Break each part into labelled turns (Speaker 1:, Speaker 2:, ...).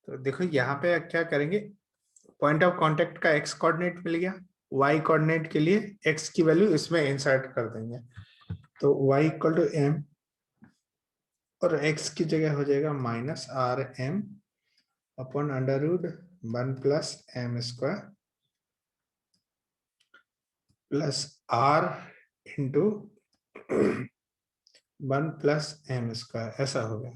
Speaker 1: तो देखो यहाँ पे क्या करेंगे, पॉइंट ऑफ कांटेक्ट का एक्स कोऑर्डिनेट मिल गया, वाई कोऑर्डिनेट के लिए एक्स की वैल्यू इसमें इंसर्ट कर देंगे, तो वाई इक्वल टू एम और एक्स की जगह हो जाएगा minus r m upon under root 1+m² plus r into 1+m², ऐसा हो गया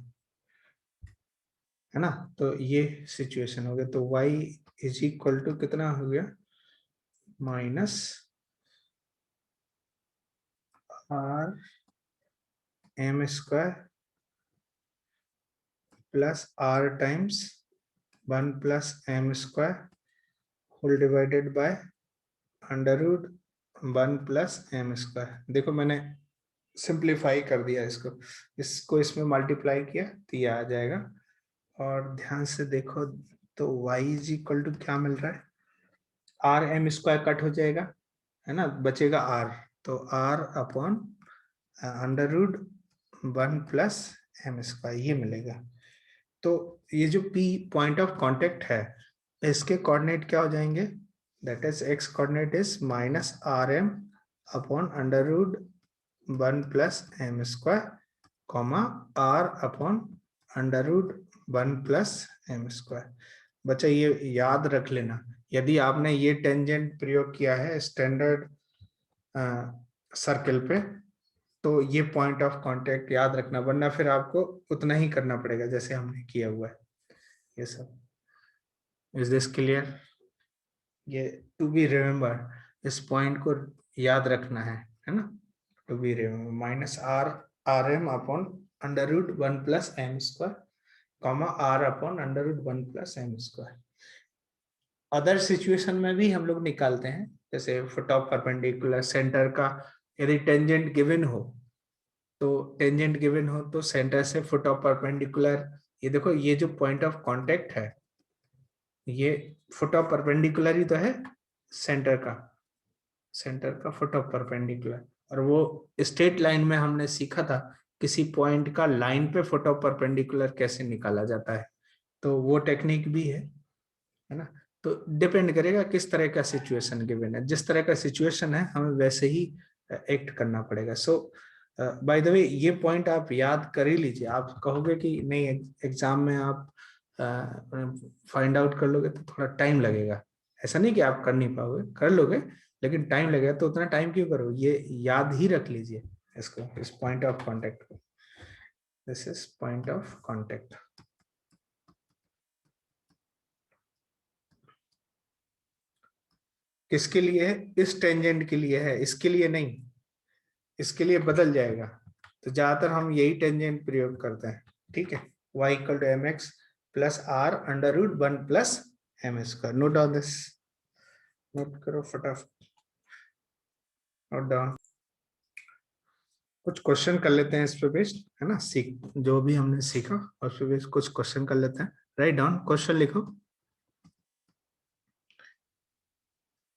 Speaker 1: है ना। तो ये सिचुएशन हो गया, तो y इज इक्वल टू कितना हो गया, minus r m² plus r times 1+m² whole divided by under root 1+m²। देखो मैंने सिंप्लीफाई कर दिया इसको, इसमें मल्टीप्लाई किया तो ये आ जाएगा। और ध्यान से देखो तो y इज इक्वल टू क्या मिल रहा है, आर m² कट हो जाएगा है ना, बचेगा r, तो r upon under root 1+m² ये मिलेगा। तो ये जो p पॉइंट ऑफ कांटेक्ट है, इसके कोऑर्डिनेट क्या हो जाएंगे, that is x coordinate is minus r m upon under root 1+m², comma r upon under root 1+m²। बच्चा ये याद रख लेना, यदि आपने ये टेंजेंट प्रयोग किया है स्टैंडर्ड सर्कल पे, तो ये पॉइंट ऑफ कांटेक्ट याद रखना, वरना फिर आपको उतना ही करना पड़ेगा जैसे हमने किया हुआ है ये सब। Is this clear? ये टू बी रिमेम्बर, इस पॉइंट को याद रखना है ना, to be remember minus r m upon under root 1+m², comma r upon under root 1+m²। Other situation में भी हम लोग निकालते हैं, जैसे फुट ऑफ परपेंडिकुलर सेंटर का, यदि टेंजेंट गिवन हो तो सेंटर से फुट ऑफ परपेंडिकुलर, ये देखो ये जो पॉइंट ऑफ कांटेक्ट है ये फुट ऑफ परपेंडिकुलर ही तो है सेंटर का फुट ऑफ परपेंडिकुलर। और वो स्ट्रेट लाइन में हमने सीखा था किसी पॉइंट का लाइन पे फुट ऑफ परपेंडिकुलर कैसे निकाला जाता है, तो वो टेक्निक भी है ना। तो डिपेंड करेगा किस तरह का सिचुएशन गिवन है, जिस तरह का सिचुएशन है हमें वैसे ही एक्ट करना पड़ेगा। सो बाय द वे ये पॉइंट आप याद कर ही लीजिए, आप कहोगे कि नहीं एग्जाम में आप फाइंड आउट कर लोगे तो थोड़ा टाइम लगेगा, ऐसा नहीं कि आप कर नहीं पाओगे, कर लोगे लेकिन टाइम लगेगा, तो उतना टाइम क्यों करो, ये याद ही रख लीजिए इसको, इस पॉइंट ऑफ कांटेक्ट को। This is point of contact. किसके लिए है, इस टेंजेंट के लिए है, इसके लिए नहीं, इसके लिए बदल जाएगा। तो ज्यादातर हम यही टेंजेंट प्रयोग करते हैं, ठीक है। y equal to m x plus r under root 1+m²। Note down this, note करो फटाफट, नोट डाउन। कुछ क्वेश्चन कर लेते हैं इस पे बेस्ड, है ना, सीख जो भी हमने सीखा उस पे बेस्ड कुछ क्वेश्चन कर लेते हैं। राइट डाउन, क्वेश्चन लिखो।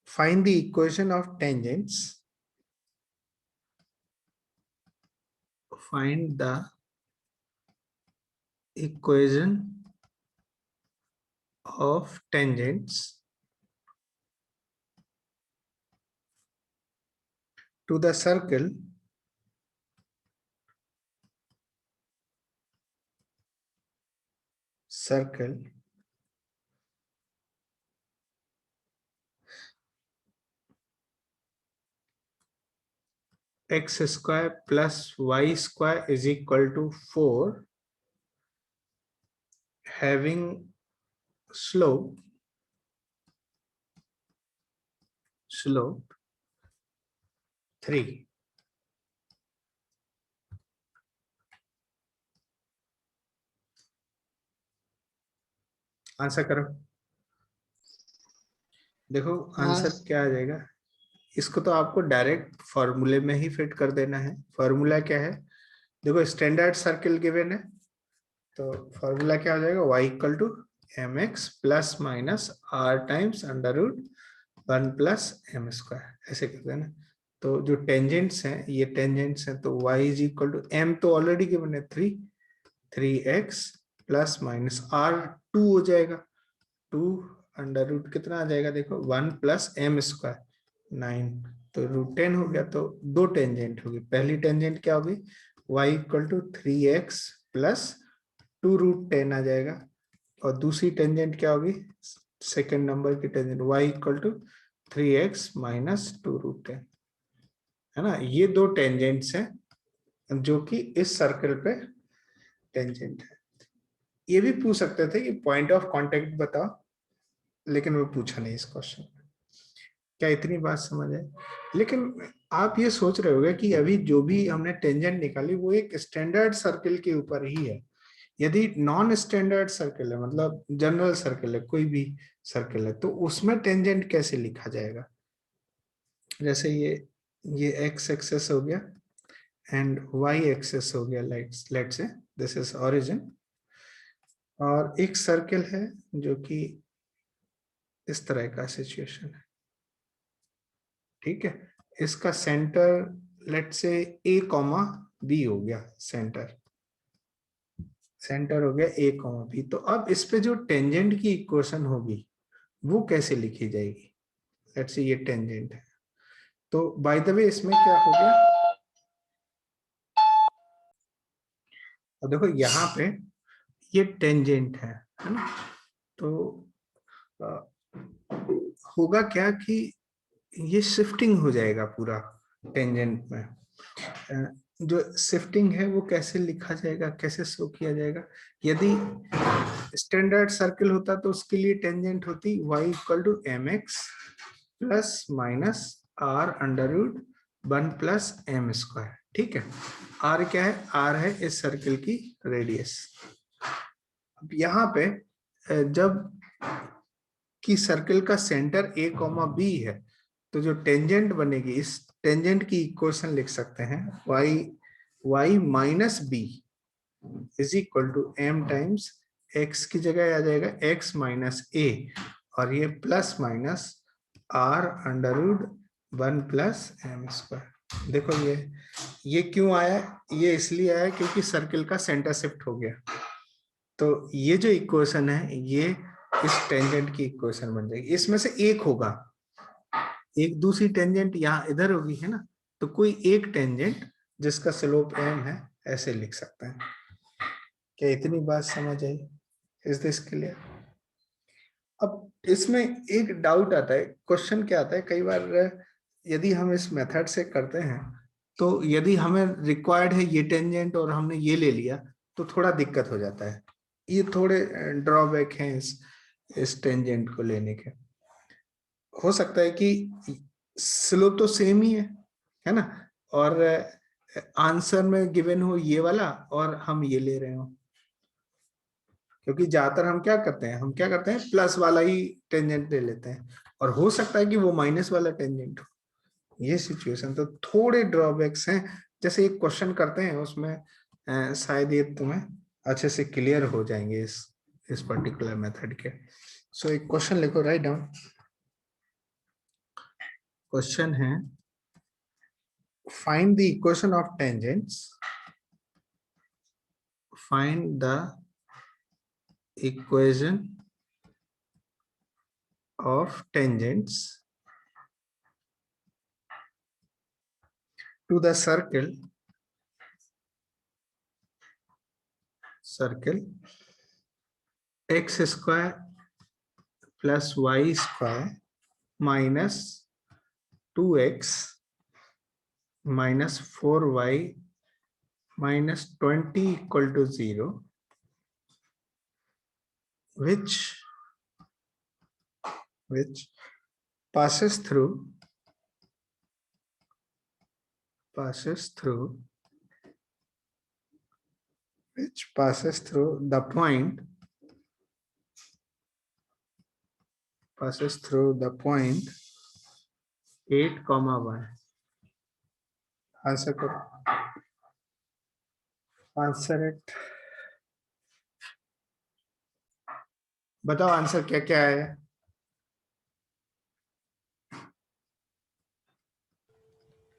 Speaker 1: Find the equation of tangents, find the equation of tangents to the circle x² plus y² is equal to 4, having slope 3। Answer करो, देखो आंसर क्या आ जाएगा। इसको तो आपको डायरेक्ट फॉर्मूले में ही फिट कर देना है। फॉर्मूला क्या है, देखो स्टैंडर्ड सर्किल गिवन है, तो फॉर्मूला क्या हो जाएगा, y equal to m x plus minus r times under root 1+m², ऐसे कर देना। तो जो टेंजेंट्स हैं ये टेंजेंट्स हैं, तो y is equal to m तो ऑलरेडी गिवन है 3x प्लस माइनस R2 हो जाएगा, 2 अंडर रूट कितना आ जाएगा देखो 1 प्लस एम स्क्वायर 9, तो √10 हो गया। तो दो टेंजेंट होगी, पहली टेंजेंट क्या होगी y equal to 3x plus 2√10 आ जाएगा, और दूसरी टेंजेंट क्या होगी सेकेंड नंबर की tangent y equal to 3x minus 2√10, है ना। ये दो टेंजेंट्स हैं जो कि इस सर्कल पे टेंजेंट है। ये भी पूछ सकते थे कि पॉइंट ऑफ कांटेक्ट बताओ, लेकिन वो पूछा नहीं इस क्वेश्चन में। क्या इतनी बात समझ है? लेकिन आप ये सोच रहे होगे कि अभी जो भी हमने टेंजेंट निकाली वो एक स्टैंडर्ड सर्कल के ऊपर ही है। यदि नॉन स्टैंडर्ड सर्कल है, मतलब जनरल सर्कल है, कोई भी सर्कल है, तो उसमें टेंजेंट कैसे लिखा जाएगा? जैसे ये एक्स एक्सेस हो गया एंड वाई एक्सेस हो गया, let's say this is origin, और एक सर्कल है जो कि इस तरह का सिचुएशन है, ठीक है। इसका centre let's say A comma B हो गया, सेंटर सेंटर हो गया ए कॉमा बी। तो अब इस पे जो टेंजेंट की इक्वेशन होगी वो कैसे लिखी जाएगी? लेट्स से ये टेंजेंट है, तो बाय द वे इसमें क्या हो गया, अब देखो यहाँ पे ये टेंजेंट है ना। तो अ, होगा क्या कि ये शिफ्टिंग हो जाएगा पूरा टेंजेंट में। जो शिफ्टिंग है वो कैसे लिखा जाएगा, कैसे शो किया जाएगा? यदि स्टैंडर्ड सर्कल होता तो उसके लिए टेंजेंट होती y equal to m x plus minus r under root 1 plus m square, ठीक है। r क्या है? r है इस सर्कल की रेडियस। अब यहाँ पे जब कि सर्कल का सेंटर a कॉमा बी है, तो जो टेंजेंट बनेगी इस टेंजेंट की इक्वेशन लिख सकते हैं y minus b is equal to m times x की जगह आ जाएगा x माइनस ए, और ये plus minus r under root 1 plus m square. देखो ये क्यों आया? ये इसलिए आया क्योंकि सर्कल का सेंटर शिफ्ट हो गया। तो ये जो इक्वेशन है ये इस टेंजेंट की इक्वेशन बन जाएगी। इसमें से एक होगा, एक दूसरी टेंजेंट यहाँ इधर होगी, है ना। तो कोई एक टेंजेंट जिसका स्लोप m है ऐसे लिख सकते हैं। क्या इतनी बात समझ आई? Is this clear? अब इसमें एक डाउट आता है, क्वेश्चन क्या आता है कई बार, यदि हम इस मेथड से करते हैं तो यदि हमें रिक्वायर्ड है ये टेंजेंट और हमने ये ले लिया तो थोड़ा दिक्कत हो जाता है। ये थोड़े ड्रॉबैक हैं इस टेंजेंट को लेने के। हो सकता है कि स्लोप तो सेम ही है ना, और आंसर में गिवन हो ये वाला और हम ये ले रहे हो, क्योंकि ज्यादातर हम क्या करते हैं, प्लस वाला ही टेंजेंट ले लेते हैं, और हो सकता है कि वो माइनस वाला टेंजेंट हो। ये सिचुएशन तो थोड़े ड्रॉबैक्स हैं। जैसे एक क्वेश्चन करते हैं उसमें शायद ये तुम्हें अच्छे से क्लियर हो जाएंगे इस पर्टिकुलर मेथड के। सो एक क्वेश्चन लिखो, राइट डाउन। क्वेश्चन है find the equation of tangents, find the equation of tangents to the circle x square plus y square minus 2x minus 4y minus 20 equal to 0, which passes through the point 8, 1। Answer करो, answer it. बताओ answer क्या क्या है?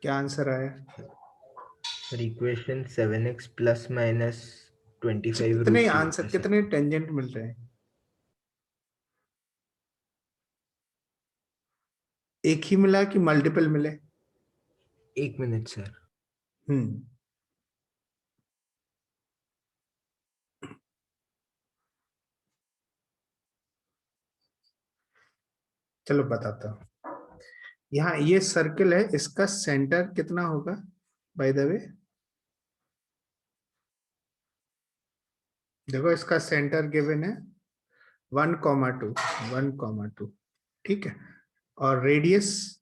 Speaker 1: क्या answer आया?
Speaker 2: Equation 7x plus minus 25
Speaker 1: कितने
Speaker 2: root
Speaker 1: answer, कितने tangent मिल रहे हैं? एक ही मिला कि मल्टीपल मिले?
Speaker 2: 1 मिनट सर।
Speaker 1: चलो बताता हूँ। यहाँ ये सर्कल है, इसका सेंटर कितना होगा बाय द वे? देखो इसका सेंटर गिवन है 1,2, 1,2, ठीक है। और रेडियस,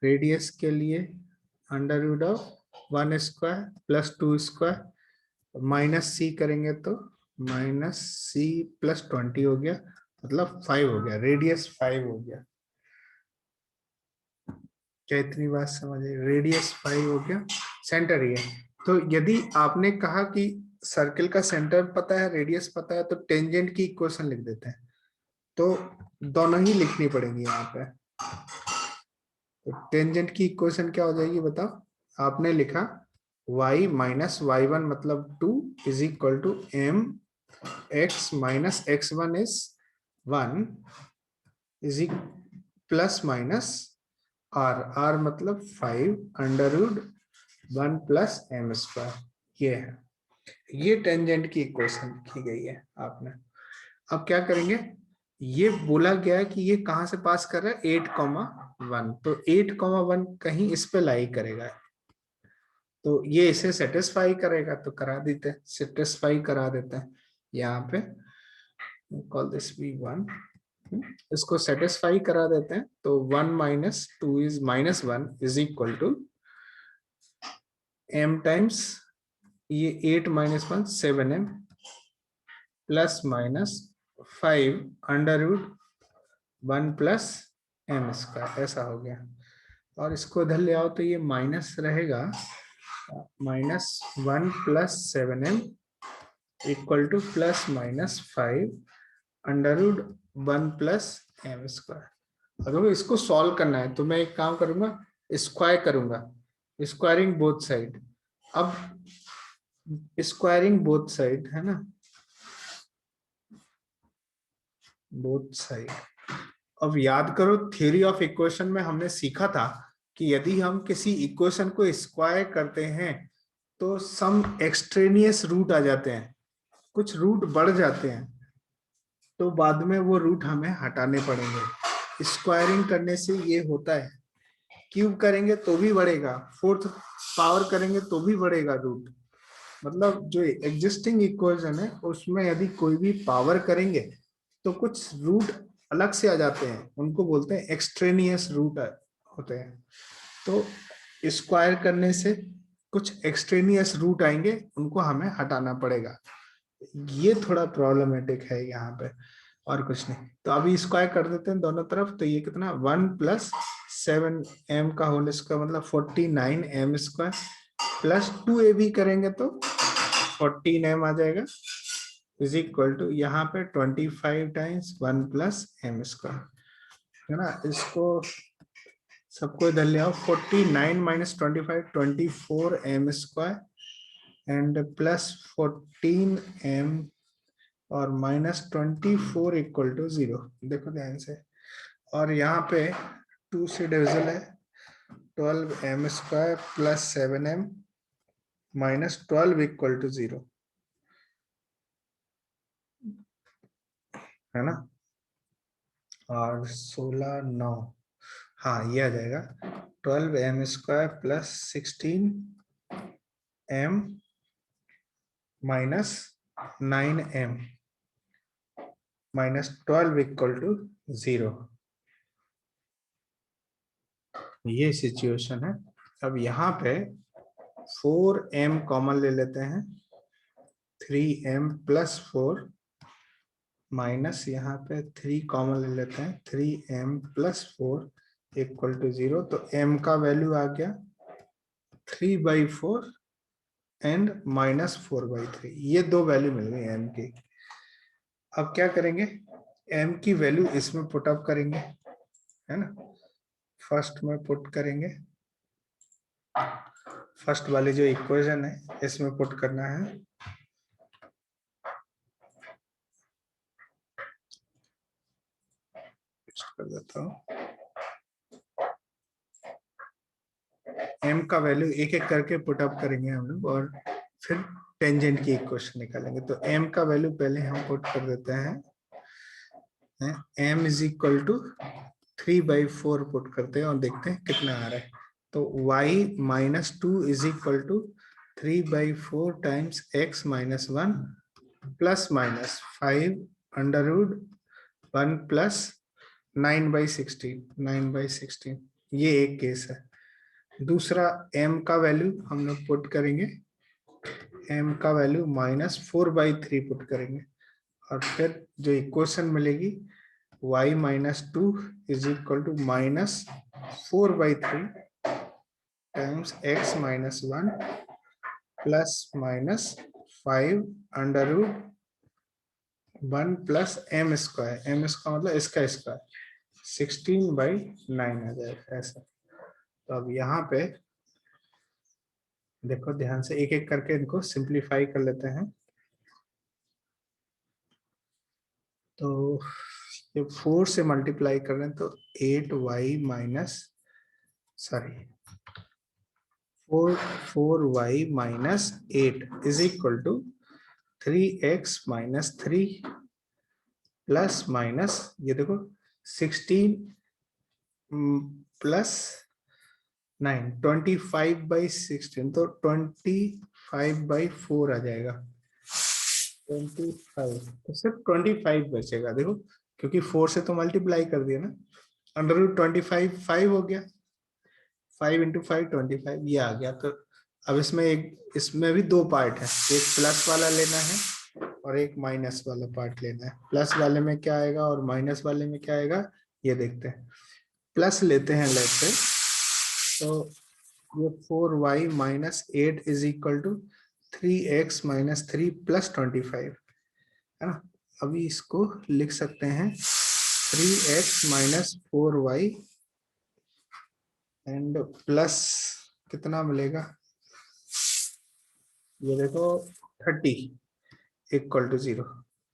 Speaker 1: रेडियस के लिए under root of 1 square plus 2 square minus C करेंगे तो माइनस सी प्लस 20 हो गया, मतलब 5 हो गया, रेडियस 5 हो गया। क्या इतनी बात समझे? रेडियस 5 हो गया, सेंटर ये। तो यदि आपने कहा कि सर्कल का सेंटर पता है, रेडियस पता है, तो टेंजेंट की इक्वेशन लिख देते हैं। तो दोनों ही लिखनी पड़ेंगी यहाँ पे। तो टेंजेंट की इक्वेशन क्या हो जाएगी बताओ? आपने लिखा y माइनस y1 मतलब 2 is equal to m x minus x1 is 1 is plus minus r मतलब 5 under root 1 plus m square. ये है, ये टेंजेंट की इक्वेशन लिखी गई है आपने। अब क्या करेंगे? ये बोला गया है कि ये कहां से पास कर रहा है? 8,1, तो 8,1 कहीं इस पे लाई करेगा, तो ये इसे सेटिस्फाई करेगा, तो करा देते हैं, सेटिस्फाई करा देते हैं। यहाँ पे कॉल दिस V1, इसको सेटिस्फाई करा देते हैं। तो 1 minus 2 is minus 1 is equal to m times ये 8 minus 1 7m plus minus 5 under root 1 plus m square, ऐसा हो गया। और इसको इधर ले आओ तो ये माइनस रहेगा, minus 1 plus 7m equal to plus minus 5 under root 1 plus m square. अगर इसको सॉल्व करना है तो मैं एक काम करूंगा, स्क्वायर करूंगा, स्क्वायरिंग बोथ साइड। अब स्क्वायरिंग बोथ साइड है ना, बोथ साइड। अब याद करो थ्योरी ऑफ इक्वेशन में हमने सीखा था कि यदि हम किसी इक्वेशन को स्क्वायर करते हैं तो सम एक्सट्रेनियस रूट आ जाते हैं, कुछ रूट बढ़ जाते हैं, तो बाद में वो रूट हमें हटाने पड़ेंगे। स्क्वायरिंग करने से ये होता है। क्यूब करेंगे तो भी बढ़ेगा, फोर्थ पावर करेंगे तो भी बढ़ेगा रूट। मतलब जो एग्जिस्टिंग इक्वेशन है उसमें यदि कोई भी पावर करेंगे तो कुछ रूट अलग से आ जाते हैं, उनको बोलते हैं एक्सट्रेनियस रूट होते हैं। तो स्क्वायर करने से कुछ एक्सट्रेनियस रूट आएंगे, उनको हमें हटाना पड़ेगा। ये थोड़ा प्रॉब्लमेटिक है यहाँ पे, और कुछ नहीं। तो अभी स्क्वायर कर देते हैं दोनों तरफ, तो ये कितना 1 प्लस 7m का होल स्क्वायर मतलब 49m स्क्वायर प्लस 2ab करेंगे तो 14m आ जाएगा इज इक्वल टू यहाँ पे 25 टाइम्स 1 प्लस m स्क्वायर, है ना। इसको सबको इधर ले आओ, 49 minus 25 24m square and plus 14m और माइनस 24 इक्वल टू 0। देखो ध्यान से, और यहाँ पे 2 से डिविजल है, 12m square plus 7m minus 12 equal to 0, है ना। और 16 9, हाँ ये आ जाएगा 12m square plus 16m minus 9m minus 12 equal to 0। ये सिचुएशन है। अब यहाँ पे 4m कॉमन ले लेते हैं, 3m प्लस 4 माइनस यहाँ पे 3 कॉमन ले लेते हैं, 3m प्लस 4 इक्वल टू 0। तो m का वैल्यू आ गया 3/4 एंड माइनस 4/3। ये दो वैल्यू मिल गई m की। अब क्या करेंगे? m की वैल्यू इसमें पुट अप करेंगे, है ना। फर्स्ट में पुट करेंगे, फर्स्ट वाली जो इक्वेशन है इसमें पुट करना है। पेस्ट कर देता हूँ। m का वैल्यू एक एक करके पुट अप करेंगे हम लोग और फिर टेंजेंट की इक्वेशन निकालेंगे। तो m का वैल्यू पहले हम पुट कर देते हैं, m is equal to 3/4 put करते हैं और देखते हैं कितना आ रहा है। तो y minus 2 is equal to 3/4 times x minus 1 plus minus 5 under root 1 plus 9/16 ये एक केस है। दूसरा m का वैल्यू हम लोग पुट करेंगे, m का वैल्यू -4/3 पुट करेंगे और फिर जो इक्वेशन मिलेगी y minus 2 is equal to -4/3 times x minus 1 plus minus 5 under root 1 plus m square मतलब इसका स्क्वायर 16/9 आ जाएगा ऐसा। तो अब यहाँ पे देखो ध्यान से एक एक करके इनको सिंप्लीफाई कर लेते हैं। तो ये 4 से मल्टीप्लाई कर रहे हैं तो 8y minus 4y minus 8 is equal to 3x minus 3 plus minus ये देखो 16 प्लस 9 25/16 तो 25/4 आ जाएगा। 25 तो सिर्फ 25 बचेगा देखो, क्योंकि 4 से तो मल्टीप्लाई कर दिया ना। अंडर रूट 25 5 हो गया, 5 × 5 25 ये आ गया। तो अब इसमें भी दो पार्ट है, एक प्लस वाला लेना है और एक माइनस वाला पार्ट लेना है। प्लस वाले में क्या आएगा और माइनस वाले में क्या आएगा ये देखते हैं। प्लस लेते हैं लेट से, तो ये 4y minus 8 is equal to 3x minus 3 plus 25 है ना। अभी इसको लिख सकते हैं 3x minus 4y and plus कितना मिलेगा ये देखो 30 equal to 0।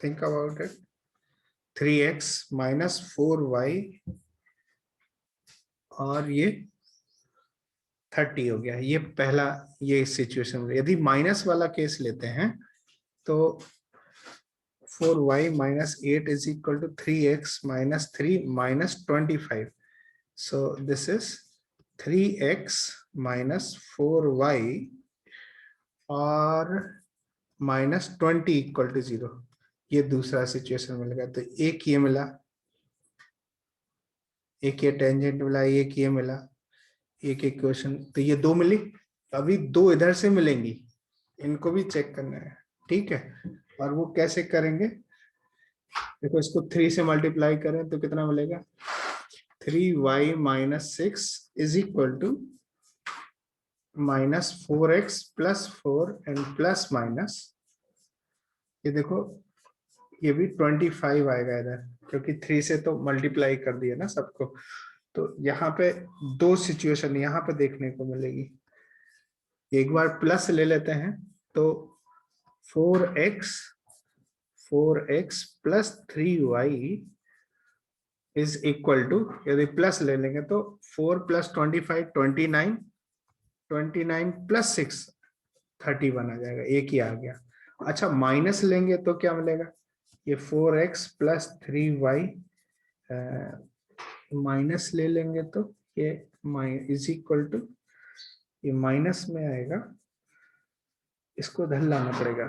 Speaker 1: Think about it, 3x minus 4y और ये 30 हो गया। ये पहला ये सिचुएशन। यदि माइनस वाला केस लेते हैं तो 4y minus 8 is equal to 3x minus 3 minus 25। So this is 3x minus 4y और माइनस 20 इक्वल टू 0। ये दूसरा सिचुएशन मिलेगा। तो एक ये मिला, एक ये टेंजेंट मिला, एक ये मिला, एक इक्वेशन। तो ये दो मिली, अभी दो इधर से मिलेंगी, इनको भी चेक करना है, ठीक है। और वो कैसे करेंगे देखो, इसको 3 से मल्टीप्लाई करें तो कितना मिलेगा 3y minus 6 is equal to minus 4x plus 4 and plus minus ये देखो ये भी 25 आएगा इधर, क्योंकि 3 से तो मल्टीप्लाई कर दिया ना सबको। तो यहाँ पे दो सिचुएशन यहाँ पे देखने को मिलेगी। एक बार प्लस ले लेते हैं तो 4x plus 3y is equal to, यदि प्लस ले लेंगे तो 4 प्लस 25 29 प्लस 6 31 आ जाएगा, एक ही आ गया। अच्छा माइनस लेंगे तो क्या मिलेगा, ये 4x प्लस 3y माइनस ले लेंगे तो ये इज इक्वल टू, ये माइनस में आएगा, इसको धन लाना पड़ेगा।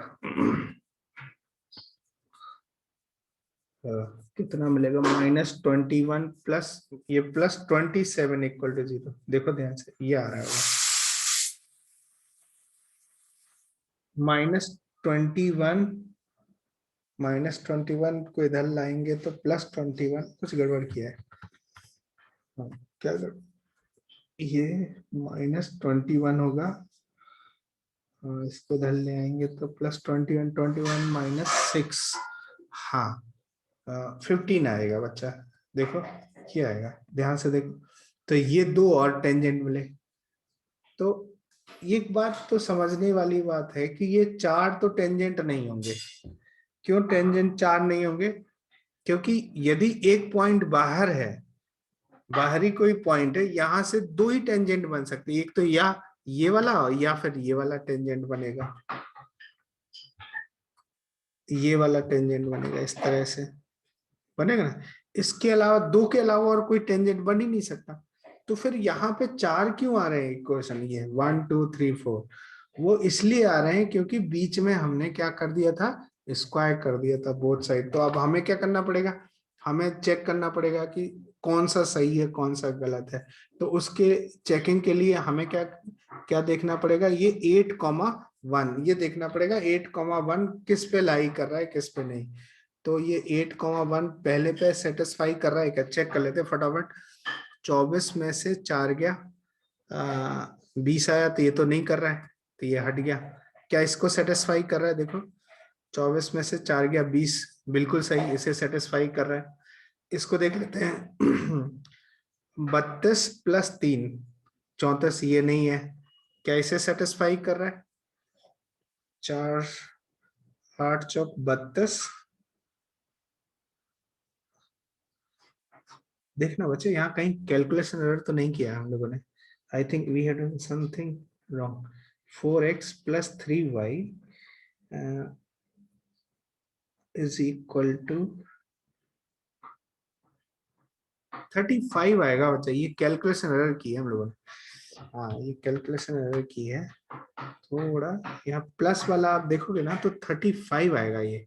Speaker 1: कितना मिलेगा -21 प्लस ये प्लस 27 इक्वल टू 0। देखो ध्यान से ये आ रहा है -21 को इधर लाएंगे तो +21। कुछ गड़बड़ किया है। हाँ, क्या गड़बड़, ये -21 होगा, इसको इधर ले आएंगे तो +21 माइनस 6, हाँ 15 आएगा बच्चा। देखो क्या आएगा, ध्यान से देखो। तो ये दो और टेंजेंट मिले। तो एक बात तो समझने वाली बात है कि ये चार तो टेंजेंट नहीं होंगे। क्यों टेंजेंट चार नहीं होंगे, क्योंकि यदि एक पॉइंट बाहर है, बाहरी कोई पॉइंट है, यहां से दो ही टेंजेंट बन सकती है, एक तो या ये वाला या फिर ये वाला टेंजेंट बनेगा, ये वाला टेंजेंट बनेगा, इस तरह से बनेगा ना। इसके अलावा दो के अलावा और कोई टेंजेंट बन ही नहीं सकता। तो फिर यहाँ पे चार क्यों आ रहे हैं इक्वेशन, ये 1 2 3 4, वो इसलिए आ रहे हैं क्योंकि बीच में हमने क्या कर दिया था, स्क्वायर कर दिया था बोथ साइड। तो अब हमें क्या करना पड़ेगा, हमें चेक करना पड़ेगा कि कौन सा सही है कौन सा गलत है। तो उसके चेकिंग के लिए हमें क्या क्या देखना पड़ेगा, ये 8,1 ये देखना पड़ेगा 8,1 किस पे लाई कर रहा है किस पे नहीं। तो ये 8,1 पहले पे सेटिस्फाई कर रहा है क्या, चेक कर लेते हैं फटाफट। 24 में से 4 गया, 20 आया, तो ये तो नहीं कर रहा है, तो ये हट गया। क्या इसको सेटिस्फाई कर रहा है, देखो 24 में से 4 गया 20, बिल्कुल सही, इसे सेटिस्फाई कर रहा है। इसको देख लेते हैं 32 प्लस 3 34, ये नहीं है, क्या इसे सेटिस्फाई कर रहा है, 4 8 चौक 32। देखना बच्चे यहाँ कहीं कैलकुलेशन एरर तो नहीं किया हम लोगों ने, I think we have done something wrong. 4x plus 3y is equal to 35 आएगा बच्चा, ये कैलकुलेशन एरर की है हम लोगों ने। हाँ ये कैलकुलेशन एरर की है, थोड़ा यहाँ प्लस वाला आप देखोगे ना तो 35 आएगा, ये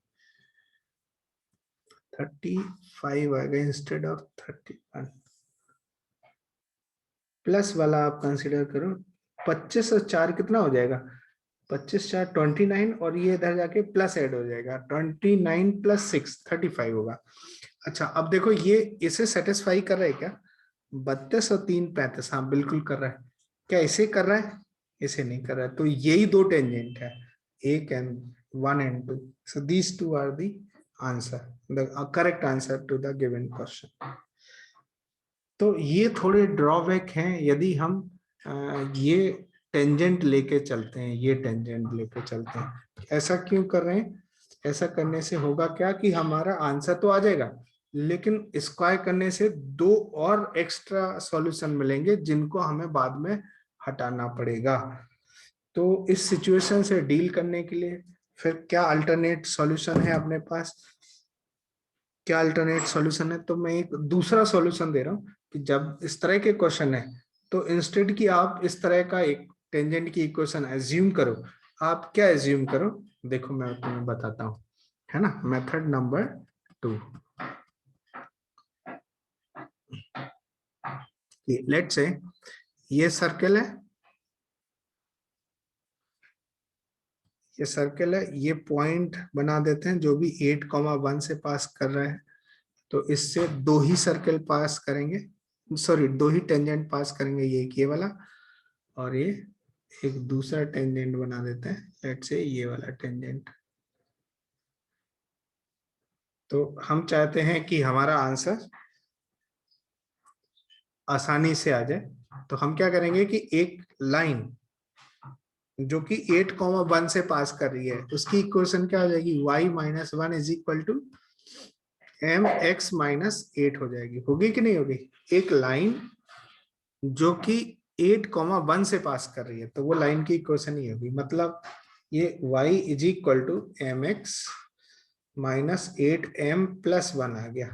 Speaker 1: 35 आएगा इंस्टेड ऑफ 31। प्लस वाला आप कंसिडर करो, 25 और 4 कितना हो जाएगा, 25 4 29, और ये इधर जाके प्लस ऐड हो जाएगा, 29 प्लस 6 35 होगा। अच्छा अब देखो ये इसे सेटिस्फाई कर रहा है क्या, 32 और 3 35, हाँ बिल्कुल कर रहा है। क्या इसे कर रहा है, इसे नहीं कर रहा है। तो यही दो टेंजेंट है, एक and 1 and 2, so these two are the answer, the correct answer to the given question। तो ये थोड़े ड्रॉबैक हैं यदि हम ये टेंजेंट लेके चलते हैं, ये टेंजेंट लेके चलते हैं। ऐसा क्यों कर रहे हैं, ऐसा करने से होगा क्या कि हमारा आंसर तो आ जाएगा, लेकिन स्क्वायर करने से दो और एक्स्ट्रा सॉल्यूशन मिलेंगे जिनको हमें बाद में हटाना पड़ेगा। तो इस सिचुएशन से डील करने के लिए फिर क्या अल्टरनेट सॉल्यूशन है अपने पास, क्या अल्टरनेट सॉल्यूशन है, तो मैं एक दूसरा सॉल्यूशन दे रहा हूं कि जब इस तरह के क्वेश्चन है तो इंस्टेड की आप इस तरह का एक टेंजेंट की इक्वेशन एज्यूम करो। आप क्या एज्यूम करो, देखो मैं तुम्हें बताता हूं, है ना। मेथड नंबर 2, लेट्स से ये सर्कल है, ये सर्कल है, ये पॉइंट बना देते हैं जो भी 8,1 से पास कर रहा है। तो इससे दो ही सर्कल पास करेंगे, सॉरी दो ही टेंजेंट पास करेंगे, ये वाला और ये एक दूसरा टेंजेंट बना देते हैं, लेट्स से ये वाला टेंजेंट। तो हम चाहते हैं कि हमारा आंसर आसानी से आ जाए, तो हम क्या करेंगे कि एक लाइन जो कि 8,1 से पास कर रही है उसकी इक्वेशन क्या हो जाएगी, y minus 1 is equal to mx minus 8 हो जाएगी, होगी कि नहीं होगी। एक लाइन जो कि 8,1 से पास कर रही है तो वो लाइन की इक्वेशन ही होगी, मतलब ये y is equal to mx minus 8m plus 1 आ गया,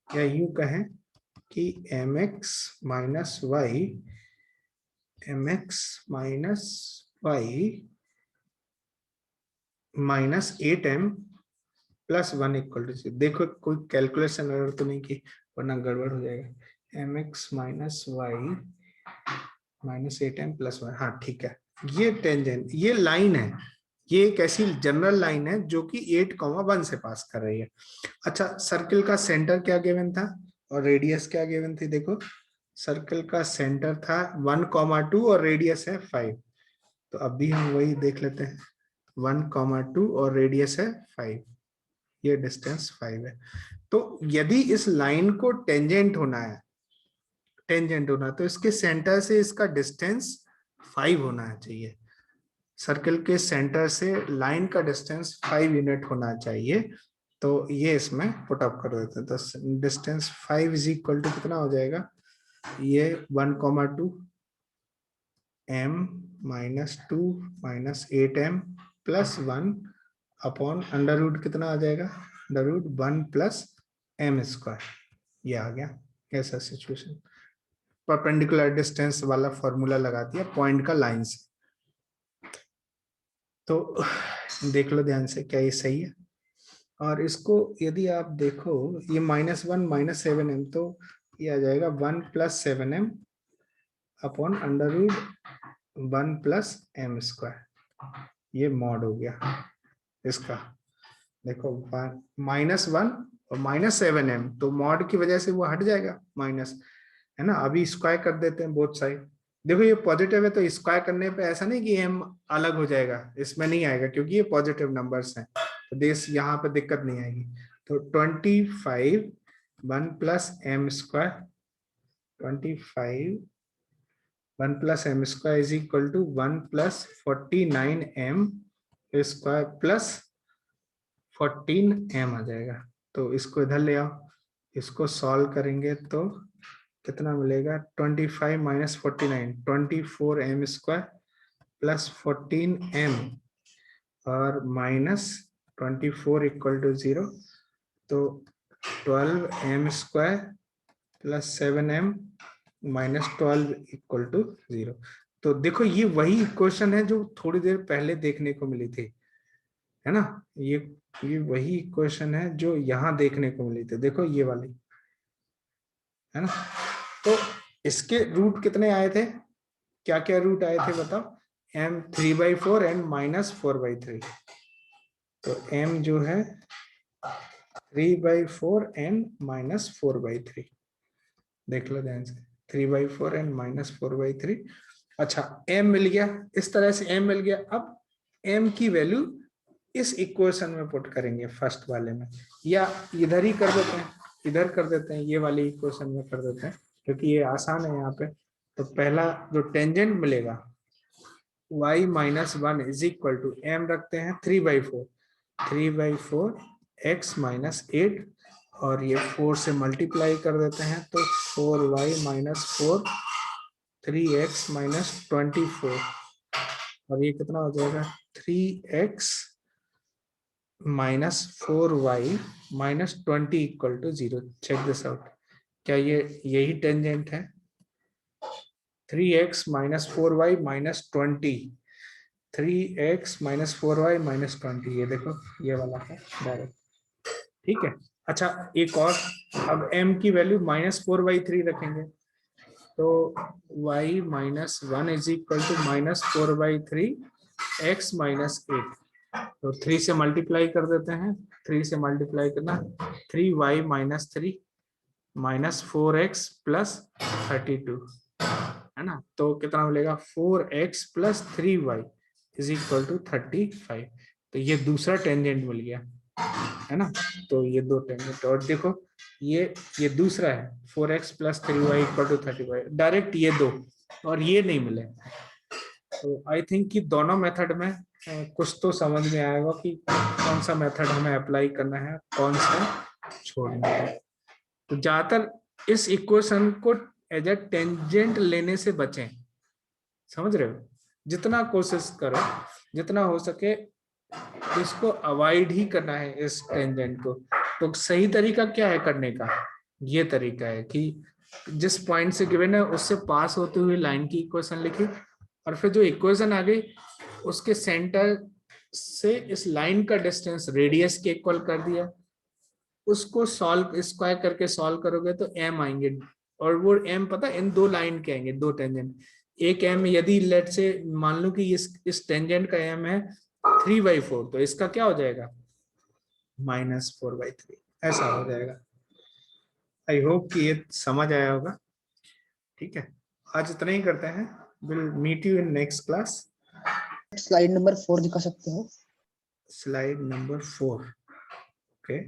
Speaker 1: या यूं कहें कि mx minus y, mx minus y minus 8m plus 1 equal to, देखो कोई कैलकुलेशन एरर तो नहीं की वरना गड़बड़ हो जाएगा। mx minus y minus 8m plus 1, हाँ ठीक है। ये टेंजेंट, ये लाइन है, ये एक ऐसी जनरल लाइन है जो कि 8,1 से पास कर रही है। अच्छा सर्कल का सेंटर क्या गिवन था और रेडियस क्या गिवन थी, देखो सर्कल का सेंटर था 1,2 और रेडियस है 5। तो अभी हम वही देख लेते हैं, 1,2 और रेडियस है 5, ये डिस्टेंस 5 है। तो यदि इस लाइन को टेंजेंट होना है, टेंजेंट होना, तो इसके सेंटर से इसका डिस्टेंस 5 होना चाहिए। सर्कल के सेंटर से लाइन का डिस्टेंस 5 यूनिट होना चाहिए, तो ये इसमें पुट अप कर देते हैं। तो डिस्टेंस 5 इज इक्वल टू कितना हो जाएगा, ये 1,2 m minus 2 minus 8m plus 1 upon under root कितना आ जाएगा, under root 1 plus m square. ये आ गया ऐसा सिचुएशन। परपेंडिकुलर डिस्टेंस वाला फॉर्मूला लगा दिया पॉइंट का लाइन से। तो देख लो ध्यान से, क्या ये सही है। और इसको यदि आप देखो, ये -1 माइनस 7m, तो ये आ जाएगा 1 plus 7m upon under root 1 plus m square. ये मॉड हो गया इसका। देखो -1 और -7m, तो मॉड की वजह से वो हट जाएगा माइनस, है ना। अभी स्क्वायर कर देते हैं बोथ साइड। देखो ये पॉजिटिव है तो स्क्वायर करने पे ऐसा नहीं कि m अलग हो जाएगा, इसमें नहीं आएगा क्योंकि ये पॉजिटिव नंबर्स हैं, तो देश यहाँ पे दिक्कत नहीं आएगी। तो 25 1 plus m square, 25 1 plus m square is equal to 1 plus 49m square plus 14m आ जाएगा। तो इसको इधर ले आओ, इसको सॉल्व करेंगे तो कितना मिलेगा, 25 minus 49 24m square plus 14m और माइनस 24 इक्वल टू 0, तो 12m square plus 7m minus 12 equal to 0। तो देखो ये वही इक्वेशन है जो थोड़ी देर पहले देखने को मिली थी, है ना। ये वही इक्वेशन है जो यहाँ देखने को मिली थी, देखो ये वाली, है ना। तो इसके रूट कितने आए थे, क्या क्या रूट आए थे बताओ, m 3/4 एंड -4/3। तो m जो है 3/4 एंड -4/3, देख लो ध्यान से, 3/4 एंड -4/3। अच्छा m मिल गया, इस तरह से m मिल गया। अब m की वैल्यू इस इक्वेशन में पुट करेंगे फर्स्ट वाले में, या इधर ही कर देते हैं, इधर कर देते हैं, ये वाली इक्वेशन में कर देते हैं क्योंकि ये आसान है यहाँ पे। तो पहला जो टेंजेंट मिलेगा y minus 1 is equal to m रखते हैं 3/4 x माइनस 8, और ये 4 से मल्टीप्लाई कर देते हैं तो 4y माइनस 4 3x माइनस 24, और ये कितना हो जाएगा 3x minus 4y minus 20 equal to 0। Check this out, क्या ये यही टेंजेंट है, 3x minus 4y minus 20, 3x minus 4y minus 20, ये देखो ये वाला है डायरेक्ट, ठीक है। अच्छा एक और, अब m की वैल्यू -4/3 रखेंगे, तो y minus 1 is equal to -4/3 x minus 8, तो 3 से मल्टीप्लाई कर देते हैं, 3 से मल्टीप्लाई करना 3y minus 3 minus 4x plus 32, है ना। तो कितना मिलेगा 4x plus 3y is equal to 35। तो ये दूसरा टेंजेंट मिल गया, है ना। तो ये दो टेंजेंट, और देखो ये दूसरा है 4x plus 3y equal to 35, direct ये दो, और ये नहीं मिले। तो आई थिंक कि दोनों मेथड में कुछ तो समझ में आएगा कि कौन सा मेथड हमें अप्लाई करना है, कौन सा छोड़ना है। तो ज्यादातर इस इक्वेशन को एज ए टेंजेंट लेने से बचें, समझ रहे हो, जितना कोशिश करो, जितना हो सके इसको अवॉइड ही करना है इस टेंजेंट को। तो सही तरीका क्या है करने का, ये तरीका है कि जिस पॉइंट से गिवन है उससे पास होते हुए लाइन की इक्वेशन लिखी, और फिर जो इक्वेशन आ गई उसके सेंटर से इस लाइन का डिस्टेंस रेडियस के इक्वल कर दिया, उसको सॉल्व स्क्वायर करके सॉल्व करोगे तो m आएंगे, और वो m पता इन दो लाइन के आएंगे, दो टेंजेंट। एक m यदि लेट से मान लो कि इस टेंजेंट का m है 3/4, तो इसका क्या हो जाएगा -4/3, ऐसा हो जाएगा। आई होप कि ये समझ आया होगा, ठीक है। आज इतना ही करते हैं, will meet you in next class.
Speaker 3: Slide number 4 दिखा सकते हो,
Speaker 1: स्लाइड नंबर 4, ओके।